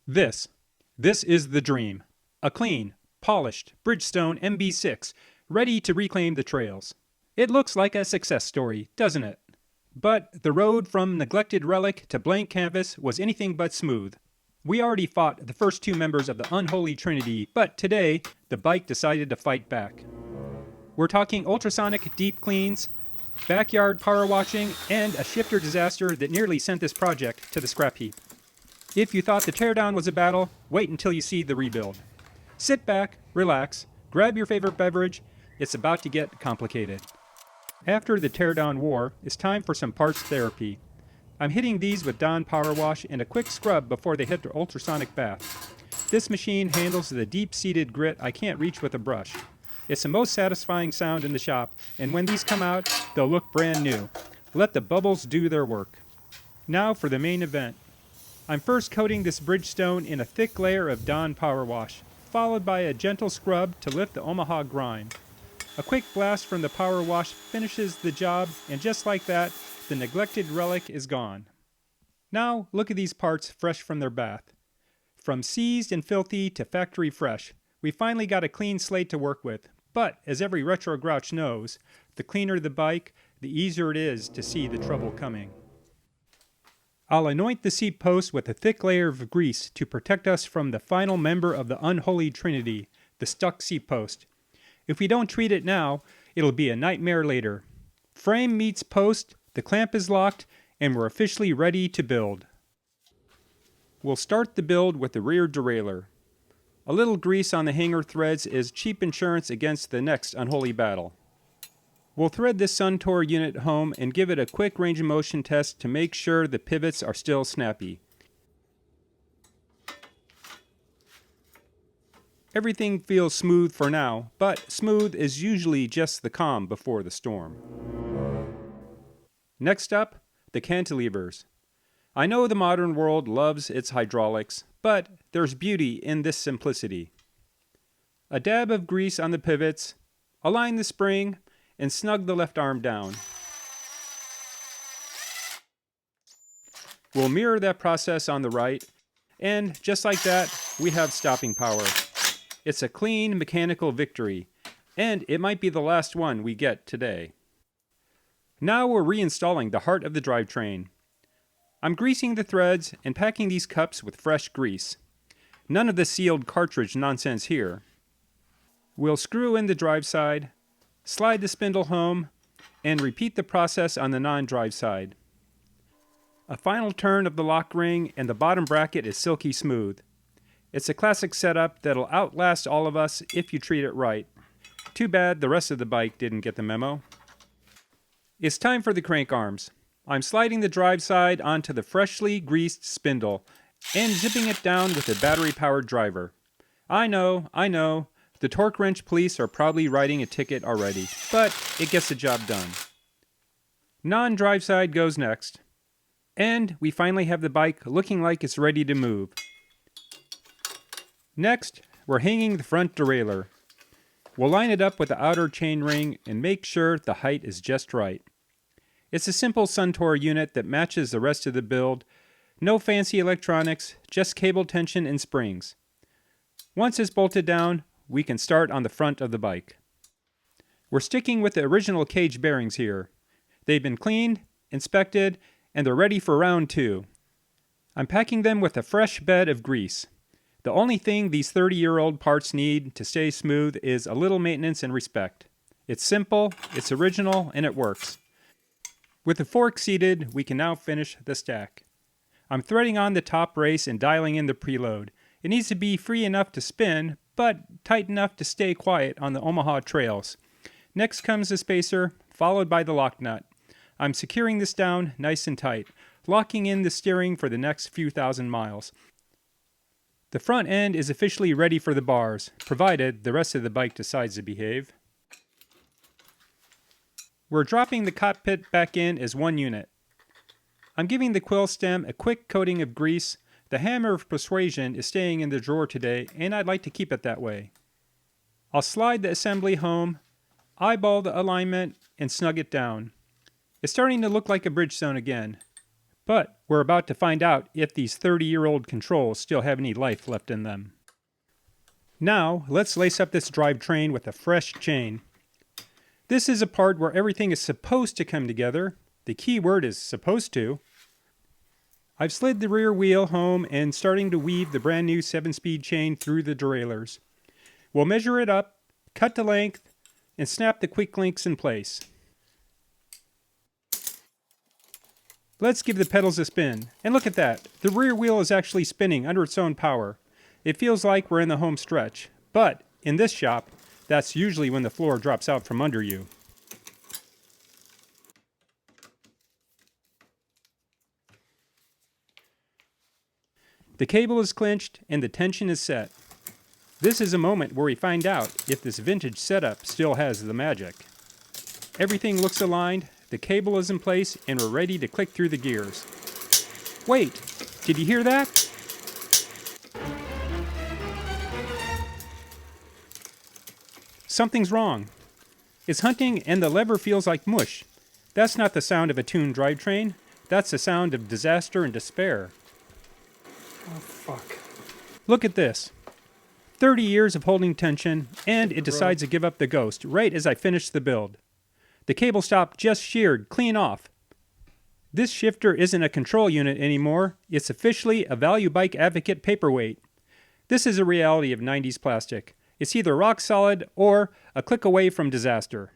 This. This is the dream. A clean, polished Bridgestone MB-6, ready to reclaim the trails. It looks like a success story, doesn't it? But the road from neglected relic to blank canvas was anything but smooth. We already fought the first two members of the Unholy Trinity, but today, the bike decided to fight back. We're talking ultrasonic deep cleans, backyard power washing, and a shifter disaster that nearly sent this project to the scrap heap. If you thought the teardown was a battle, wait until you see the rebuild. Sit back, relax, grab your favorite beverage. It's about to get complicated. After the teardown war, it's time for some parts therapy. I'm hitting these with Dawn Power Wash and a quick scrub before they hit their ultrasonic bath. This machine handles the deep-seated grit I can't reach with a brush. It's the most satisfying sound in the shop, and when these come out, they'll look brand new. Let the bubbles do their work. Now for the main event. I'm first coating this Bridgestone in a thick layer of Dawn Power Wash, followed by a gentle scrub to lift the Omaha grime. A quick blast from the power wash finishes the job, and just like that, the neglected relic is gone. Now look at these parts fresh from their bath. From seized and filthy to factory fresh, we finally got a clean slate to work with. But, as every retro grouch knows, the cleaner the bike, the easier it is to see the trouble coming. I'll anoint the seat post with a thick layer of grease to protect us from the final member of the Unholy Trinity, the stuck seat post. If we don't treat it now, it'll be a nightmare later. Frame meets post, the clamp is locked, and we're officially ready to build. We'll start the build with the rear derailleur. A little grease on the hanger threads is cheap insurance against the next unholy battle. We'll thread this Suntour unit home and give it a quick range of motion test to make sure the pivots are still snappy. Everything feels smooth for now, but smooth is usually just the calm before the storm. Next up, the cantilevers. I know the modern world loves its hydraulics, but there's beauty in this simplicity. A dab of grease on the pivots, align the spring, and snug the left arm down. We'll mirror that process on the right, and just like that, we have stopping power. It's a clean mechanical victory, and it might be the last one we get today. Now we're reinstalling the heart of the drivetrain. I'm greasing the threads and packing these cups with fresh grease. None of the sealed cartridge nonsense here. We'll screw in the drive side, slide the spindle home, and repeat the process on the non-drive side. A final turn of the lock ring and the bottom bracket is silky smooth. It's a classic setup that'll outlast all of us if you treat it right. Too bad the rest of the bike didn't get the memo. It's time for the crank arms. I'm sliding the drive side onto the freshly greased spindle and zipping it down with a battery-powered driver. I know, the torque wrench police are probably writing a ticket already, but it gets the job done. Non-drive side goes next. And we finally have the bike looking like it's ready to move. Next, we're hanging the front derailleur. We'll line it up with the outer chain ring and make sure the height is just right. It's a simple Suntour unit that matches the rest of the build. No fancy electronics, just cable tension and springs. Once it's bolted down, we can start on the front of the bike. We're sticking with the original cage bearings here. They've been cleaned, inspected, and they're ready for round 2. I'm packing them with a fresh bed of grease. The only thing these 30-year-old parts need to stay smooth is a little maintenance and respect. It's simple, it's original, and it works. With the fork seated, we can now finish the stack. I'm threading on the top race and dialing in the preload. It needs to be free enough to spin, but tight enough to stay quiet on the Omaha trails. Next comes the spacer, followed by the lock nut. I'm securing this down nice and tight, locking in the steering for the next few thousand miles. The front end is officially ready for the bars, provided the rest of the bike decides to behave. We're dropping the cockpit back in as one unit. I'm giving the quill stem a quick coating of grease. The hammer of persuasion is staying in the drawer today, and I'd like to keep it that way. I'll slide the assembly home, eyeball the alignment, and snug it down. It's starting to look like a Bridgestone again. But we're about to find out if these 30-year-old controls still have any life left in them. Now, let's lace up this drivetrain with a fresh chain. This is a part where everything is supposed to come together. The key word is supposed to. I've slid the rear wheel home and starting to weave the brand new 7-speed chain through the derailleurs. We'll measure it up, cut to length, and snap the quick links in place. Let's give the pedals a spin. And look at that, the rear wheel is actually spinning under its own power. It feels like we're in the home stretch, but in this shop, that's usually when the floor drops out from under you. The cable is clinched and the tension is set. This is a moment where we find out if this vintage setup still has the magic. Everything looks aligned, the cable is in place, and we're ready to click through the gears. Wait, did you hear that? Something's wrong. It's hunting and the lever feels like mush. That's not the sound of a tuned drivetrain. That's the sound of disaster and despair. Oh, fuck. Look at this. 30 years of holding tension, and it decides to give up the ghost right as I finish the build. The cable stop just sheared clean off. This shifter isn't a control unit anymore. It's officially a value bike advocate paperweight. This is a reality of 90s plastic. It's either rock solid or a click away from disaster.